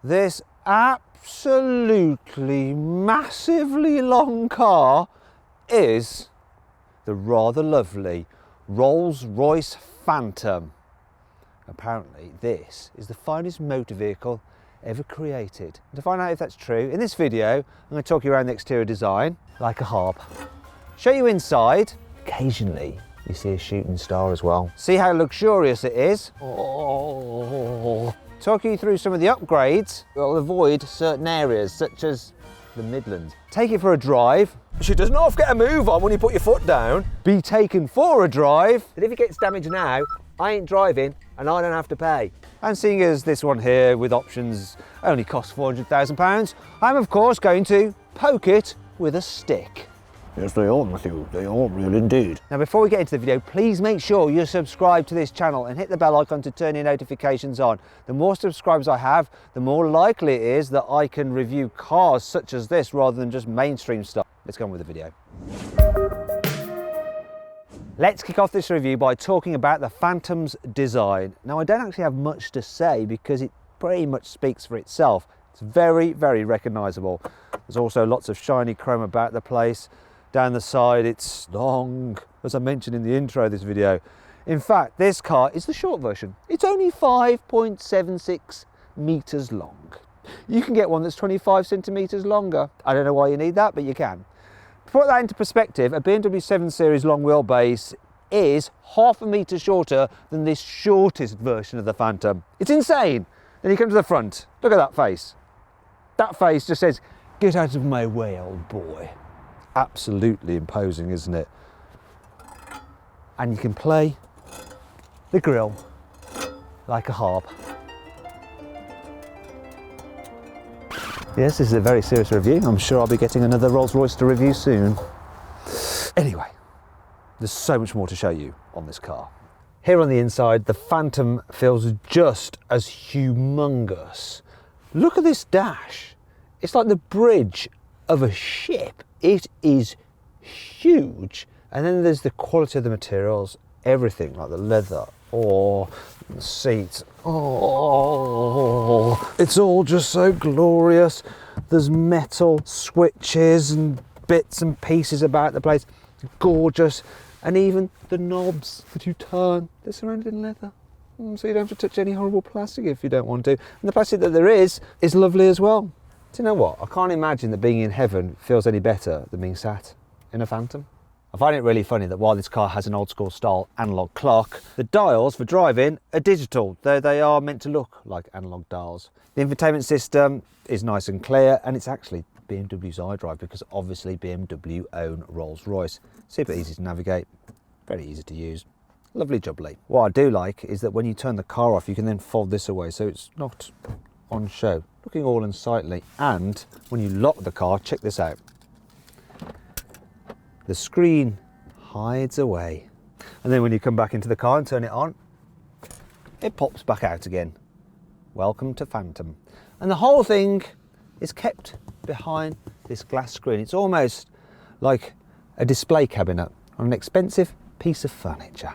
This absolutely massively long car is the rather lovely Rolls-Royce Phantom. Apparently this is the finest motor vehicle ever created. And to find out if that's true, in this video I'm going to talk you around the exterior design like a harp, show you inside, occasionally you see a shooting star as well, see how luxurious it is, talk you through some of the upgrades that will avoid certain areas such as the Midlands, take it for a drive. She does not get a move on when you put your foot down. Be taken for a drive. But if it gets damaged now, I ain't driving and I don't have to pay. And seeing as this one here with options only costs £400,000, I'm of course going to poke it with a stick. Yes, they are, Matthew. They are real indeed. Now, before we get into the video, please make sure you're subscribed to this channel and hit the bell icon to turn your notifications on. The more subscribers I have, the more likely it is that I can review cars such as this rather than just mainstream stuff. Let's go on with the video. Let's kick off this review by talking about the Phantom's design. Now, I don't actually have much to say because it pretty much speaks for itself. It's very, very recognisable. There's also lots of shiny chrome about the place. Down the side it's long, as I mentioned in the intro of this video. In fact, this car is the short version. It's only 5.76 metres long. You can get one that's 25 centimetres longer. I don't know why you need that, but you can. To put that into perspective, a BMW 7 Series long wheelbase is half a metre shorter than this shortest version of the Phantom. It's insane. Then you come to the front, look at that face. That face just says, "Get out of my way, old boy." Absolutely imposing, isn't it? And you can play the grille like a harp. Yes, this is a very serious review. I'm sure I'll be getting another Rolls-Royce to review soon. Anyway, there's so much more to show you on this car. Here on the inside, the Phantom feels just as humongous. Look at this dash. It's like the bridge of a ship. It is huge. And then there's the quality of the materials, everything, like the leather, the seats. It's all just so glorious. There's metal switches and bits and pieces about the place. Gorgeous. And even the knobs that you turn, they're surrounded in leather. So you don't have to touch any horrible plastic if you don't want to. And the plastic that there is lovely as well. Do you know what? I can't imagine that being in heaven feels any better than being sat in a Phantom. I find it really funny that while this car has an old school style analogue clock, the dials for driving are digital, though they are meant to look like analogue dials. The infotainment system is nice and clear, and it's actually BMW's iDrive because obviously BMW own Rolls-Royce. Super easy to navigate, very easy to use. Lovely jubbly. What I do like is that when you turn the car off, you can then fold this away so it's not on show. Looking all unsightly. And when you lock the car, check this out. The screen hides away. And then when you come back into the car and turn it on, it pops back out again. Welcome to Phantom. And the whole thing is kept behind this glass screen. It's almost like a display cabinet on an expensive piece of furniture.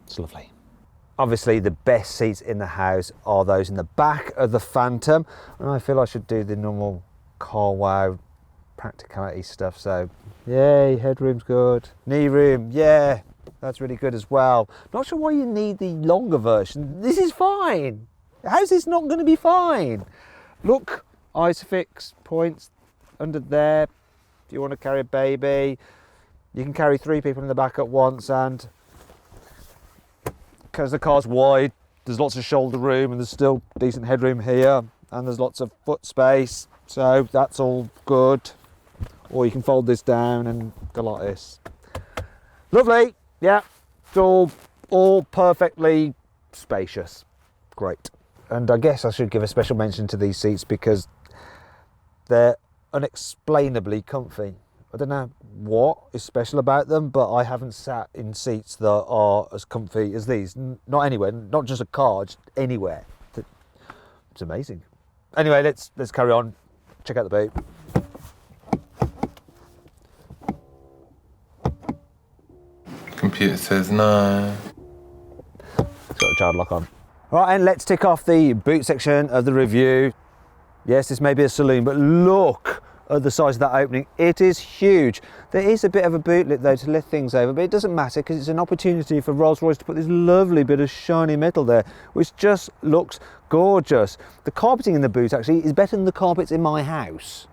It's lovely. Obviously the best seats in the house are those in the back of the Phantom, and I feel I should do the normal carwow practicality stuff. So yay, headroom's good. Knee room, yeah, that's really good as well. Not sure why you need the longer version. This is fine. How's this not going to be fine? Look, Isofix points under there. If you want to carry a baby, you can carry 3 people in the back at once, and because the car's wide, there's lots of shoulder room and there's still decent headroom here, and there's lots of foot space, so that's all good. Or you can fold this down and go like this. Lovely, yeah, it's all perfectly spacious. Great. And I guess I should give a special mention to these seats because they're unexplainably comfy. I don't know what is special about them, but I haven't sat in seats that are as comfy as these. Not anywhere, not just a car, just anywhere. It's amazing. Anyway, let's carry on. Check out the boot. Computer says no. It's got a child lock on. Right, and let's tick off the boot section of the review. Yes, this may be a saloon, but look at the size of that opening. It is huge. There is a bit of a boot lip though to lift things over, but it doesn't matter because it's an opportunity for Rolls-Royce to put this lovely bit of shiny metal there, which just looks gorgeous. The carpeting in the boot actually is better than the carpets in my house.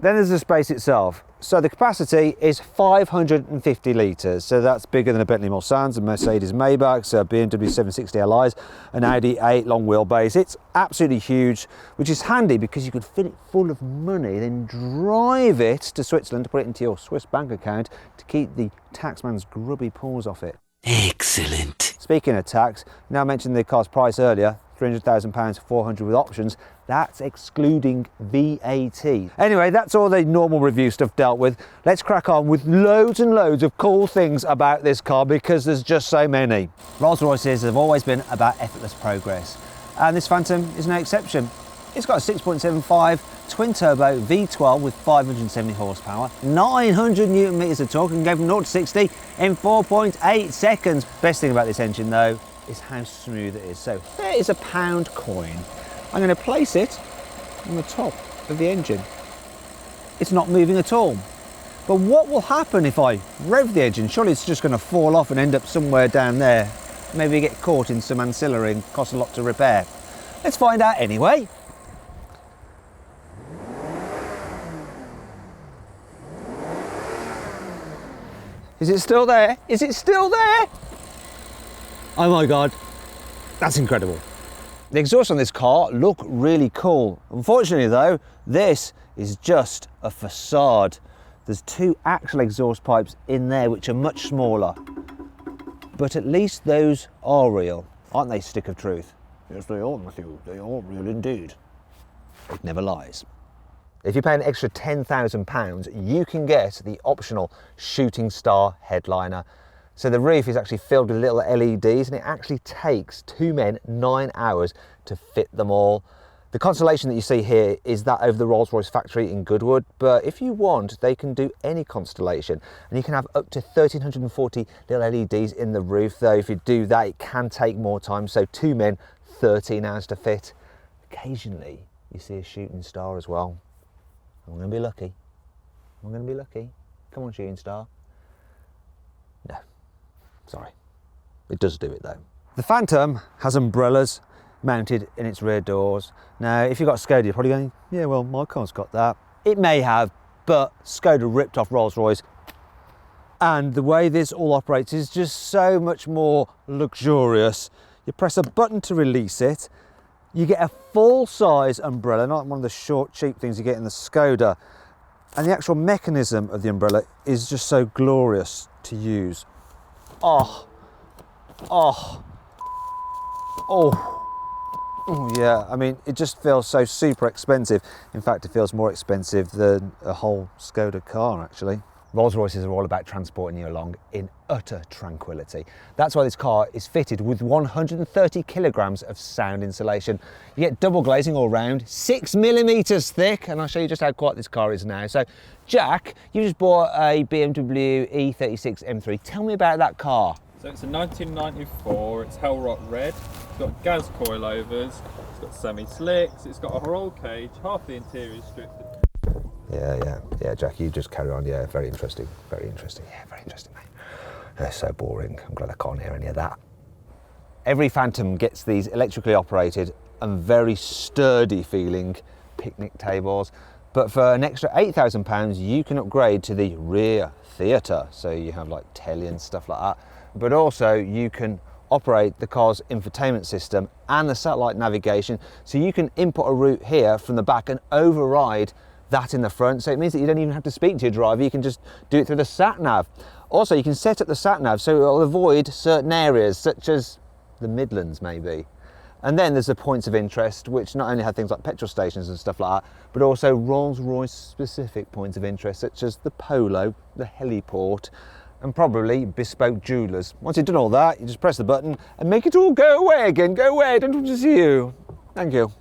Then there's the space itself. So the capacity is 550 litres, so that's bigger than a Bentley Mulsanne, a Mercedes Maybach, a BMW 760 Li's, an Audi 8 long wheelbase. It's absolutely huge, which is handy because you could fill it full of money, then drive it to Switzerland to put it into your Swiss bank account to keep the taxman's grubby paws off it. Excellent. Speaking of tax, now I mentioned the car's price earlier, £300,000, 400 with options. That's excluding VAT. Anyway, that's all the normal review stuff dealt with. Let's crack on with loads and loads of cool things about this car because there's just so many. Rolls-Royces have always been about effortless progress, and this Phantom is no exception. It's got a 6.75 twin-turbo V12 with 570 horsepower, 900 newton meters of torque, and go from 0 to 60 in 4.8 seconds. Best thing about this engine though is how smooth it is. So there is a pound coin. I'm going to place it on the top of the engine. It's not moving at all. But what will happen if I rev the engine? Surely it's just going to fall off and end up somewhere down there. Maybe get caught in some ancillary and cost a lot to repair. Let's find out anyway. Is it still there? Is it still there? Oh my God, that's incredible. The exhaust on this car look really cool. Unfortunately though, this is just a facade. There's two actual exhaust pipes in there which are much smaller. But at least those are real, aren't they, stick of truth? Yes, they are, Matthew. They are real indeed. It never lies. If you pay an extra £10,000, you can get the optional Shooting Star headliner. So the roof is actually filled with little LEDs, and it actually takes two men 9 hours to fit them all. The constellation that you see here is that of the Rolls-Royce factory in Goodwood, but if you want, they can do any constellation, and you can have up to 1,340 little LEDs in the roof, though if you do that, it can take more time, so two men, 13 hours to fit. Occasionally, you see a Shooting Star as well. I'm going to be lucky. I'm going to be lucky. Come on, Shooting Star. No. Sorry. It does do it though. The Phantom has umbrellas mounted in its rear doors. Now, if you've got Skoda, you're probably going, yeah, well, my car's got that. It may have, but Skoda ripped off Rolls-Royce. And the way this all operates is just so much more luxurious. You press a button to release it. You get a full-size umbrella, not one of the short, cheap things you get in the Skoda. And the actual mechanism of the umbrella is just so glorious to use. Oh, yeah, I mean, it just feels so super expensive. In fact, it feels more expensive than a whole Skoda car, actually. Rolls-Royces are all about transporting you along in utter tranquility. That's why this car is fitted with 130 kilograms of sound insulation. You get double glazing all round, 6 millimeters thick, and I'll show you just how quiet this car is now. So, Jack, you just bought a BMW E36 M3. Tell me about that car. So it's a 1994, it's Hellrot Red, it's got gas coilovers, it's got semi-slicks, it's got a roll cage, half the interior is stripped. Yeah, Jack, you just carry on. Yeah, very interesting, yeah, very interesting, mate. They're so boring. I'm glad I can't hear any of that. Every Phantom gets these electrically operated and very sturdy feeling picnic tables, but for an extra £8,000, you can upgrade to the rear theatre. So you have like telly and stuff like that, but also you can operate the car's infotainment system and the satellite navigation. So you can input a route here from the back and override that in the front, so it means that you don't even have to speak to your driver, you can just do it through the sat-nav. Also, you can set up the sat-nav so it'll avoid certain areas, such as the Midlands maybe. And then there's the points of interest, which not only have things like petrol stations and stuff like that, but also Rolls-Royce specific points of interest, such as the Polo, the heliport, and probably bespoke jewellers. Once you've done all that, you just press the button and make it all go away again. Go away, I don't want to see you. Thank you.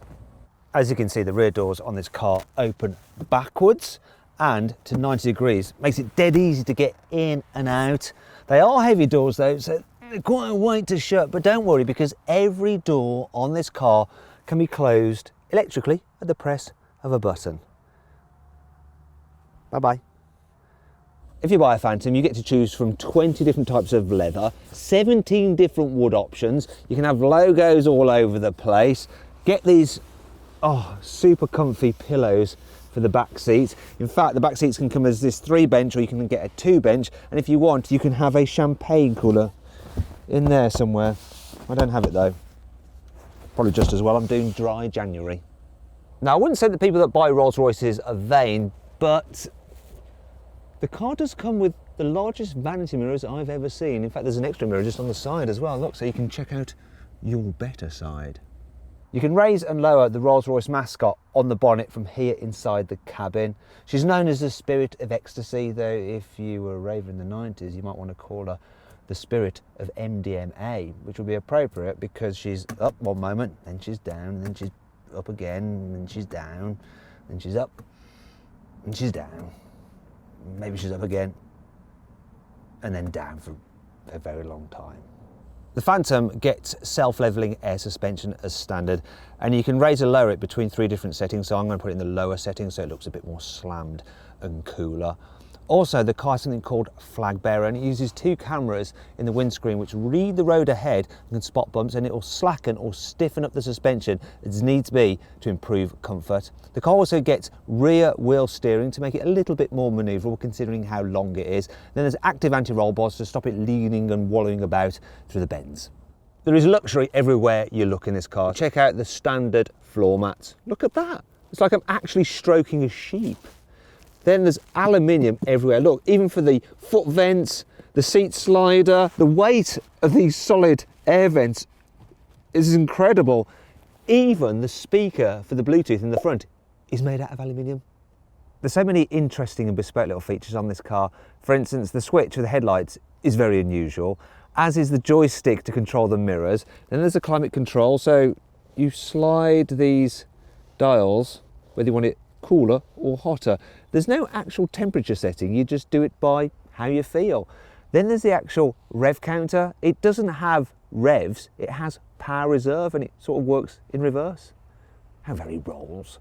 As you can see, the rear doors on this car open backwards and to 90 degrees. Makes it dead easy to get in and out. They are heavy doors though, so they're quite a weight to shut, but don't worry because every door on this car can be closed electrically at the press of a button. Bye-bye. If you buy a Phantom, you get to choose from 20 different types of leather, 17 different wood options. You can have logos all over the place. Get these super comfy pillows for the back seats. In fact, the back seats can come as this 3-bench, or you can get a 2-bench. And if you want, you can have a champagne cooler in there somewhere. I don't have it though. Probably just as well. I'm doing dry January. Now, I wouldn't say that people that buy Rolls Royces are vain, but the car does come with the largest vanity mirrors I've ever seen. In fact, there's an extra mirror just on the side as well. Look, so you can check out your better side. You can raise and lower the Rolls-Royce mascot on the bonnet from here inside the cabin. She's known as the Spirit of Ecstasy, though if you were a raver in the 90s, you might want to call her the Spirit of MDMA, which would be appropriate because she's up one moment, then she's down, and then she's up again, and then she's down, then she's up, and she's down. Maybe she's up again, and then down for a very long time. The Phantom gets self-leveling air suspension as standard, and you can raise and lower it between 3 different settings. So I'm going to put it in the lower setting so it looks a bit more slammed and cooler. Also, the car has something called Flag Bearer, and it uses 2 cameras in the windscreen which read the road ahead and can spot bumps, and it will slacken or stiffen up the suspension as needs be to improve comfort. The car also gets rear wheel steering to make it a little bit more manoeuvrable considering how long it is. Then there's active anti-roll bars to stop it leaning and wallowing about through the bends. There is luxury everywhere you look in this car. Check out the standard floor mats. Look at that. It's like I'm actually stroking a sheep. Then there's aluminium everywhere. Look, even for the foot vents, the seat slider, the weight of these solid air vents is incredible. Even the speaker for the Bluetooth in the front is made out of aluminium. There's so many interesting and bespoke little features on this car. For instance, the switch for the headlights is very unusual, as is the joystick to control the mirrors. Then there's a climate control, so you slide these dials, whether you want it cooler or hotter. There's no actual temperature setting, you just do it by how you feel. Then there's the actual Rev Counter. It doesn't have revs, it has power reserve, and it sort of works in reverse. How very Rolls.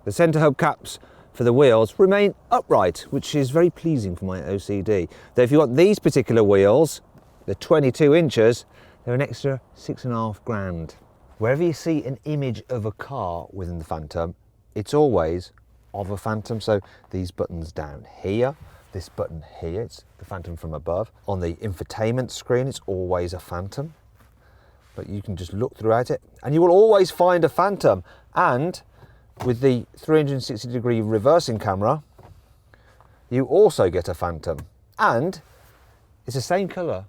The centre hubcaps for the wheels remain upright, which is very pleasing for my OCD. Though if you want these particular wheels, the 22 inches, they're an extra £6,500. Wherever you see an image of a car within the Phantom, it's always of a Phantom. So these buttons down here, this button here, it's the Phantom from above. On the infotainment screen, it's always a Phantom. But you can just look throughout it and you will always find a Phantom. And with the 360-degree reversing camera, you also get a Phantom. And it's the same colour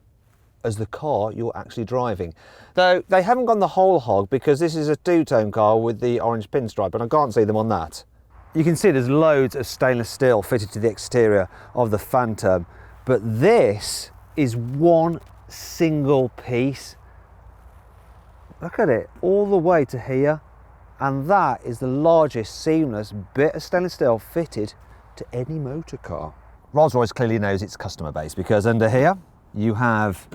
as the car you're actually driving. Though they haven't gone the whole hog because this is a 2-tone car with the orange pinstripe, and I can't see them on that. You can see there's loads of stainless steel fitted to the exterior of the Phantom, but this is one single piece. Look at it, all the way to here, and that is the largest seamless bit of stainless steel fitted to any motor car. Rolls-Royce clearly knows its customer base because under here you have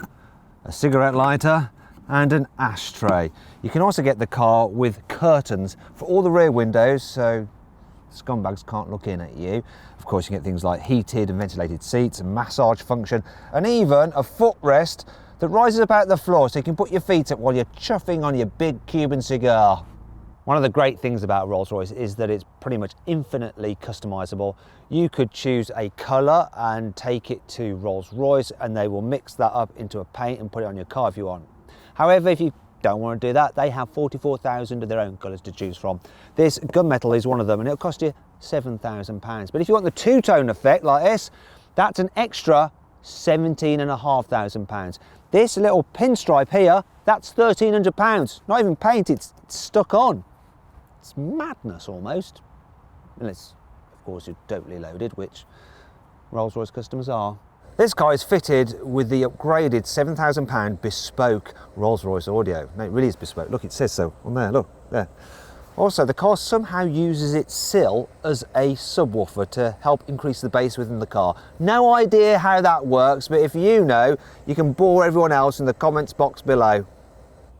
a cigarette lighter and an ashtray. You can also get the car with curtains for all the rear windows so scumbags can't look in at you. Of course, you get things like heated and ventilated seats, a massage function, and even a footrest that rises about the floor so you can put your feet up while you're chuffing on your big Cuban cigar. One of the great things about Rolls-Royce is that it's pretty much infinitely customizable. You could choose a color and take it to Rolls-Royce and they will mix that up into a paint and put it on your car if you want. However, if you don't want to do that, they have 44,000 of their own colors to choose from. This gunmetal is one of them and it'll cost you £7,000. But if you want the 2-tone effect like this, that's an extra £17,500. This little pinstripe here, that's £1,300. Not even paint, it's stuck on. It's madness almost. Unless, of course, you're totally loaded, which Rolls-Royce customers are. This car is fitted with the upgraded £7,000 bespoke Rolls-Royce audio. No, it really is bespoke. Look, it says so on there, look, there. Also, the car somehow uses its sill as a subwoofer to help increase the bass within the car. No idea how that works, but if you know, you can bore everyone else in the comments box below.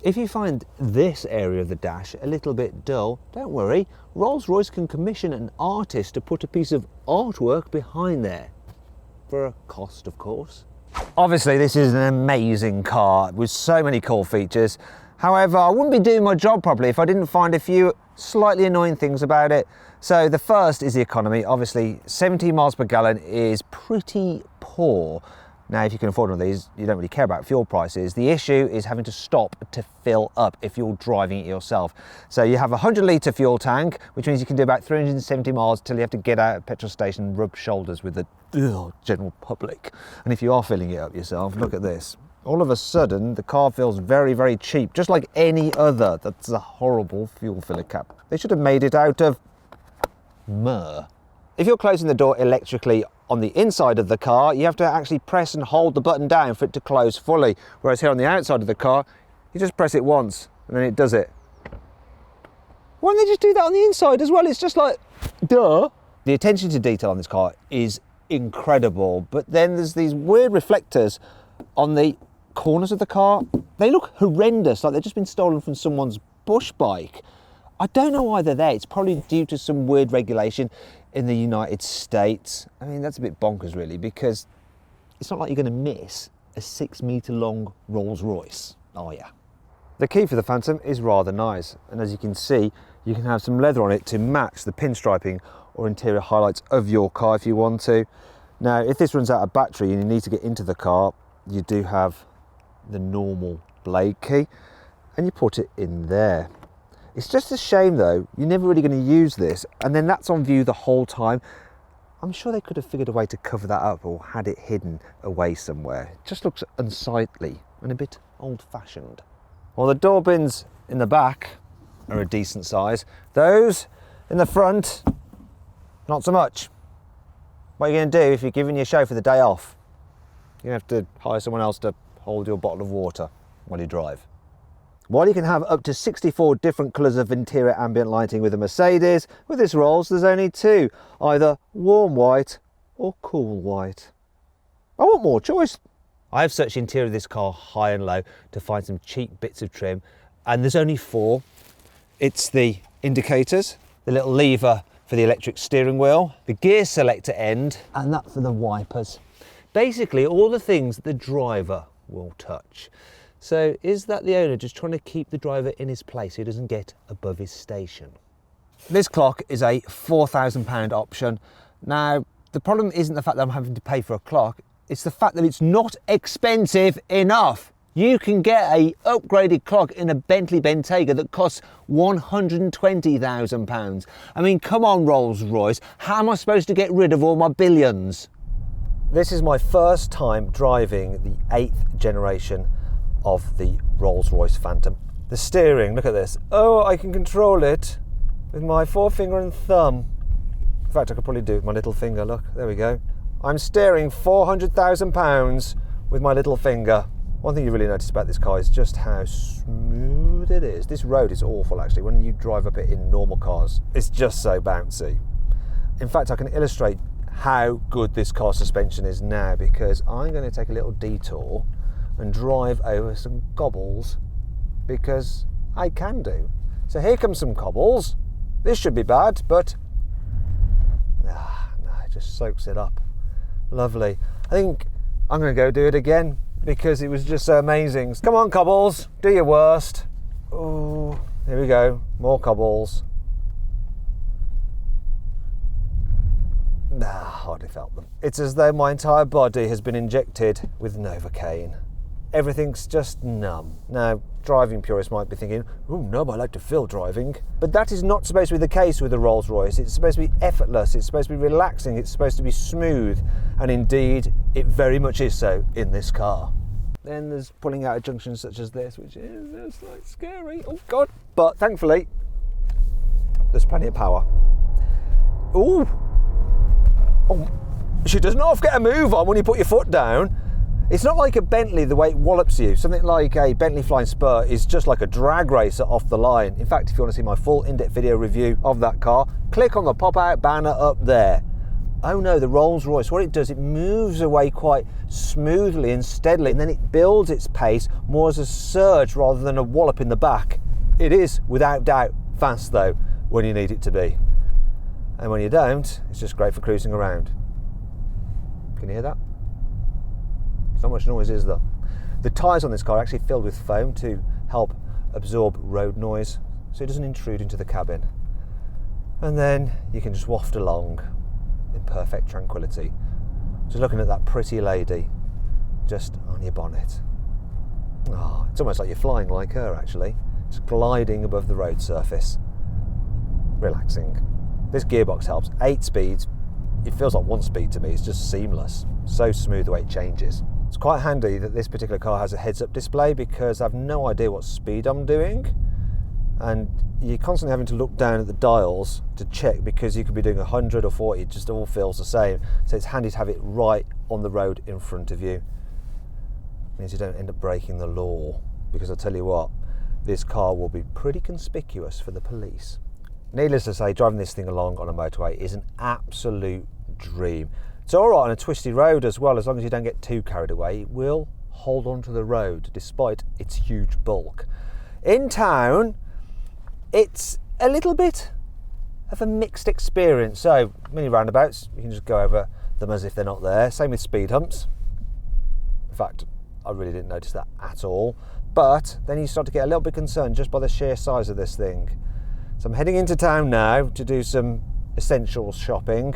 If you find this area of the dash a little bit dull, don't worry, Rolls-Royce can commission an artist to put a piece of artwork behind there. For a cost, of course. Obviously, this is an amazing car with so many cool features. However, I wouldn't be doing my job properly if I didn't find a few slightly annoying things about it. So the first is the economy. Obviously, 17 miles per gallon is pretty poor. Now, if you can afford one of these, you don't really care about fuel prices. The issue is having to stop to fill up if you're driving it yourself. So you have a 100-litre fuel tank, which means you can do about 370 miles till you have to get out of a petrol station and rub shoulders with the general public. And if you are filling it up yourself, look at this. All of a sudden, the car feels very, very cheap, just like any other. That's a horrible fuel filler cap. They should have made it out of myrrh. If you're closing the door electrically on the inside of the car, you have to actually press and hold the button down for it to close fully. Whereas here on the outside of the car, you just press it once and then it does it. Why don't they just do that on the inside as well? It's just like, duh. The attention to detail on this car is incredible, but then there's these weird reflectors on the corners of the car. They look horrendous, like they've just been stolen from someone's push bike. I don't know why they're there. It's probably due to some weird regulation in the United States. I mean, that's a bit bonkers really, because it's not like you're going to miss a 6-metre long Rolls Royce, are you? The key for the Phantom is rather nice, and as you can see, you can have some leather on it to match the pinstriping or interior highlights of your car if you want to. Now, if this runs out of battery and you need to get into the car, you do have the normal blade key, and you put it in there. It's just a shame though, you're never really going to use this, and then that's on view the whole time. I'm sure they could have figured a way to cover that up or had it hidden away somewhere. It just looks unsightly and a bit old-fashioned. Well, the door bins in the back are a decent size. Those in the front, not so much. What are you going to do if you're giving your chauffeur the day off? You're going to have to hire someone else to hold your bottle of water while you drive. While you can have up to 64 different colours of interior ambient lighting with a Mercedes, with this Rolls there's only 2, either warm white or cool white. I want more choice. I have searched the interior of this car high and low to find some cheap bits of trim, and there's only 4. It's the indicators, the little lever for the electric steering wheel, the gear selector end, and that for the wipers. Basically all the things that the driver will touch. So is that the owner just trying to keep the driver in his place so he doesn't get above his station? This clock is a £4,000 option. Now, the problem isn't the fact that I'm having to pay for a clock, it's the fact that it's not expensive enough. You can get a upgraded clock in a Bentley Bentayga that costs £120,000. I mean, come on, Rolls-Royce, how am I supposed to get rid of all my billions? This is my first time driving the 8th generation of the Rolls-Royce Phantom. The steering, look at this. Oh, I can control it with my forefinger and thumb. In fact, I could probably do it with my little finger, look, there we go. I'm steering £400,000 with my little finger. One thing you really notice about this car is just how smooth it is. This road is awful actually. When you drive up it in normal cars, it's just so bouncy. In fact, I can illustrate how good this car suspension is now, because I'm going to take a little detour and drive over some cobbles, because I can do. So here comes some cobbles. This should be bad, but no, it just soaks it up. Lovely. I think I'm going to go do it again because it was just so amazing. Come on, cobbles, do your worst. Oh, here we go, more cobbles. Hardly felt them. It's as though my entire body has been injected with Novocaine. Everything's just numb. Now, driving purists might be thinking, oh, numb, I like to feel driving. But that is not supposed to be the case with the Rolls-Royce. It's supposed to be effortless, it's supposed to be relaxing, it's supposed to be smooth. And indeed, it very much is so in this car. Then there's pulling out of junctions such as this, which is just like scary, oh God. But thankfully, there's plenty of power. Ooh. Oh, she does not get a move on when you put your foot down. It's not like a Bentley the way it wallops you. Something like a Bentley Flying Spur is just like a drag racer off the line. In fact, if you want to see my full in-depth video review of that car, click on the pop-out banner up there. Oh no, the Rolls-Royce, what it does, it moves away quite smoothly and steadily, and then it builds its pace more as a surge rather than a wallop in the back. It is, without doubt, fast though, when you need it to be. And when you don't, it's just great for cruising around. Can you hear that? There's not much noise, is there? The tyres on this car are actually filled with foam to help absorb road noise, so it doesn't intrude into the cabin. And then you can just waft along in perfect tranquility, just looking at that pretty lady just on your bonnet. Oh, it's almost like you're flying like her actually, just gliding above the road surface. Relaxing. This gearbox helps. 8 speeds. It feels like 1 speed to me. It's just seamless. So smooth the way it changes. It's quite handy that this particular car has a heads-up display because I've no idea what speed I'm doing, and you're constantly having to look down at the dials to check because you could be doing 100 or 40. It just all feels the same. So it's handy to have it right on the road in front of you. It means you don't end up breaking the law, because I'll tell you what, this car will be pretty conspicuous for the police. Needless to say, driving this thing along on a motorway is an absolute dream. It's all right on a twisty road as well, as long as you don't get too carried away. It will hold onto the road despite its huge bulk. In town, it's a little bit of a mixed experience. So mini roundabouts, you can just go over them as if they're not there. Same with speed humps. In fact, I really didn't notice that at all. But then you start to get a little bit concerned just by the sheer size of this thing. So I'm heading into town now to do some essentials shopping,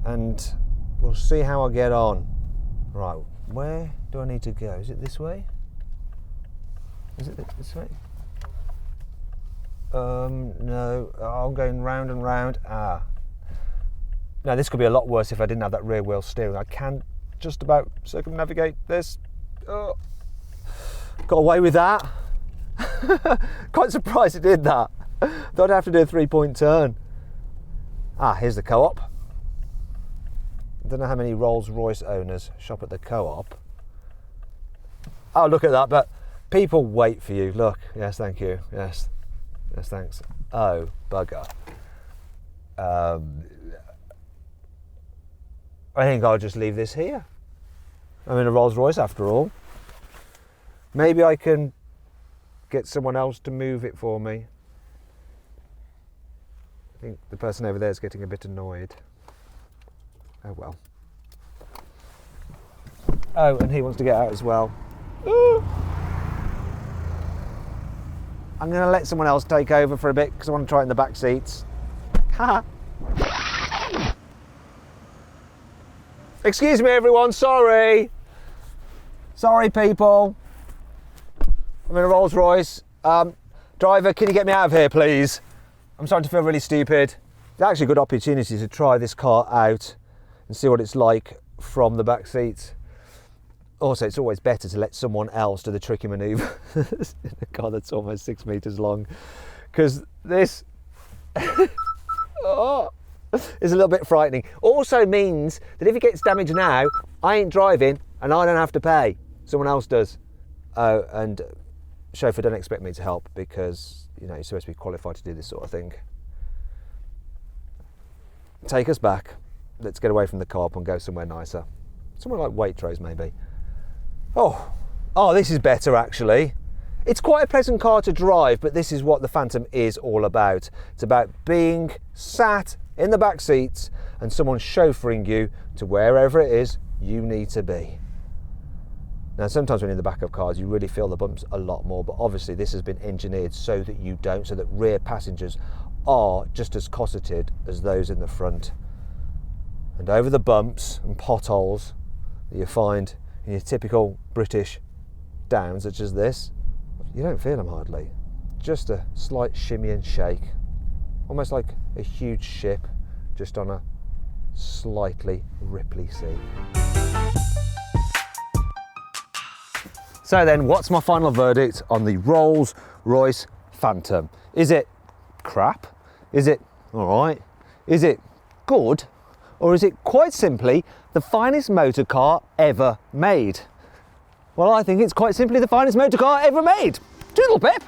and we'll see how I get on. Right, where do I need to go? Is it this way? Is it this way? No, I'm going round and round. Now this could be a lot worse if I didn't have that rear wheel steering. I can just about circumnavigate this. Oh, got away with that. Quite surprised it did that. Thought I'd have to do a 3-point turn. Here's the Co-op. I don't know how many Rolls-Royce owners shop at the Co-op. Oh, look at that, but people wait for you. Look, yes, thank you, yes, thanks. Oh, bugger. I think I'll just leave this here. I'm in a Rolls-Royce after all. Maybe I can get someone else to move it for me. I think the person over there is getting a bit annoyed. Oh well. Oh, and he wants to get out as well. Ooh. I'm going to let someone else take over for a bit because I want to try it in the back seats. Haha. Excuse me everyone, sorry. Sorry people. I'm in a Rolls Royce. Driver, can you get me out of here please? I'm starting to feel really stupid. It's actually a good opportunity to try this car out and see what it's like from the back seats. Also, it's always better to let someone else do the tricky manoeuvre in a car that's almost 6 meters long, because this is a little bit frightening. Also means that if it gets damaged now, I ain't driving and I don't have to pay. Someone else does. Oh, and chauffeur, don't expect me to help because, you know, you're supposed to be qualified to do this sort of thing. Take us back. Let's get away from the Co-op and go somewhere nicer. Somewhere like Waitrose maybe. Oh, this is better actually. It's quite a pleasant car to drive, but this is what the Phantom is all about. It's about being sat in the back seats and someone chauffeuring you to wherever it is you need to be. Now, sometimes when you're in the back of cars, you really feel the bumps a lot more, but obviously this has been engineered so that you don't, so that rear passengers are just as cosseted as those in the front. And over the bumps and potholes that you find in your typical British downs, such as this, you don't feel them hardly. Just a slight shimmy and shake, almost like a huge ship just on a slightly ripply sea. So then, what's my final verdict on the Rolls-Royce Phantom? Is it crap? Is it alright? Is it good? Or is it quite simply the finest motor car ever made? Well, I think it's quite simply the finest motor car ever made. Toodle pip!